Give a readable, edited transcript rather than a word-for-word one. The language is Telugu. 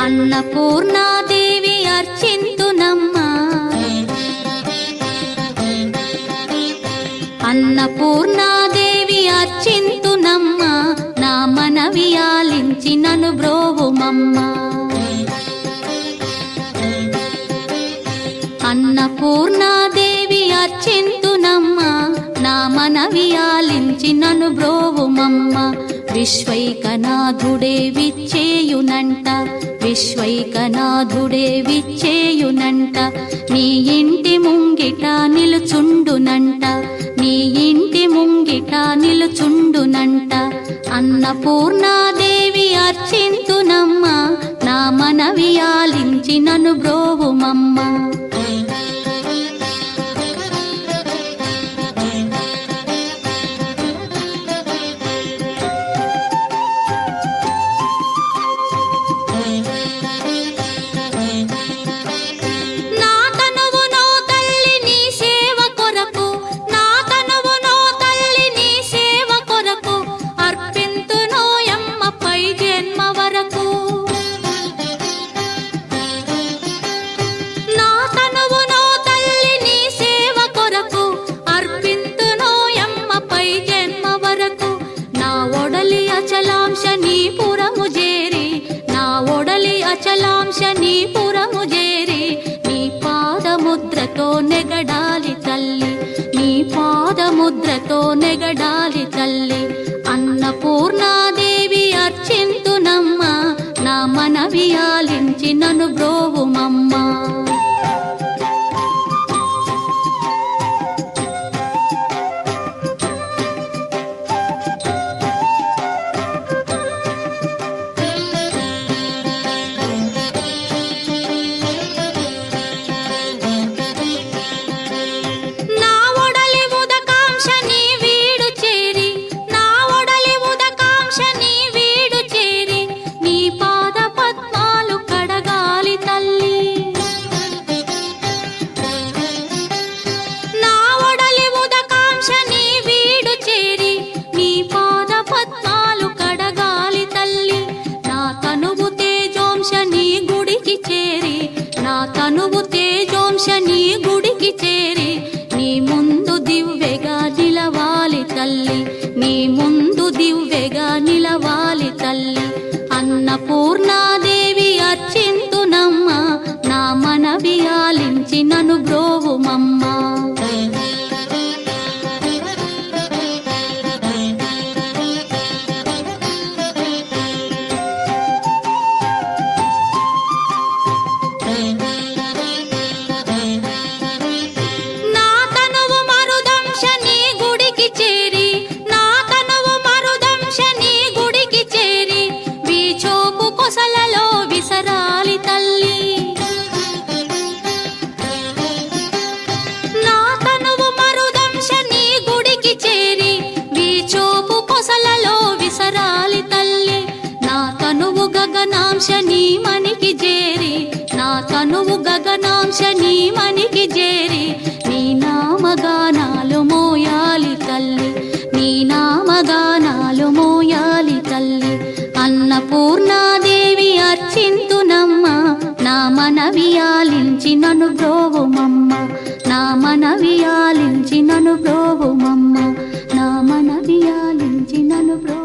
అన్నపూర్ణాదేవి అర్చింతునమ్మా, అన్నపూర్ణాదేవి అర్చింతునమ్మా, నా మనవి ఆలించి నన్ను బ్రోవుమమ్మా. అన్నపూర్ణాదేవి అర్చింతునమ్మా, నా మనవి ఆలించి నన్ను బ్రోవుమమ్మా. విశ్వైకనాథుడే విచ్చేయునంట, విశ్వైకనాథుడే విచ్చేయునంట, నీ ఇంటి ముంగిట నిలుచుండునంట, నీ ఇంటి ముంగిట నిలుచుండునంట. అన్నపూర్ణాదేవి అర్చింతునమ్మా, నా మనవి ఆలించి నన్ను బ్రోవుమమ్మా. అచలాంశ నీ పురము చేరి, నీ పాదముద్రతో నెగడాలి తల్లి, నీ పాదముద్రతో నెగడాలి తల్లి. అన్నపూర్ణాదేవి అర్చింతునమ్మా, నా మనవి ఆలించి నన్ను బ్రోవుమమ్మా. తనువు తేజోంశ నీ గుడికి చేరి, నీ ముందు దివ్వెగా నిలవాలి తల్లి, నీ ముందు దివ్వెగా నిలవాలి తల్లి. అన్నపూర్ణాదేవి అర్చింతునమ్మా, నా మనవి ఆలించి నన్ను బ్రోవుమమ్మా. గగనాంశ నీ మనికి చేరి, నా తనువు గగనాంశ నీ మనికి చేరి, నీ నామగానాలు మోయాలి తల్లి, నీ నామగానాలు మోయాలి తల్లి. అన్నపూర్ణాదేవి అర్చింతునమ్మా, నా మనవి ఆలించి నన్ను బ్రోవుమమ్మా, నా మనవి ఆలించి నన్ను బ్రోవుమమ్మా, నా మనవి ఆలించి నన్ను బ్రో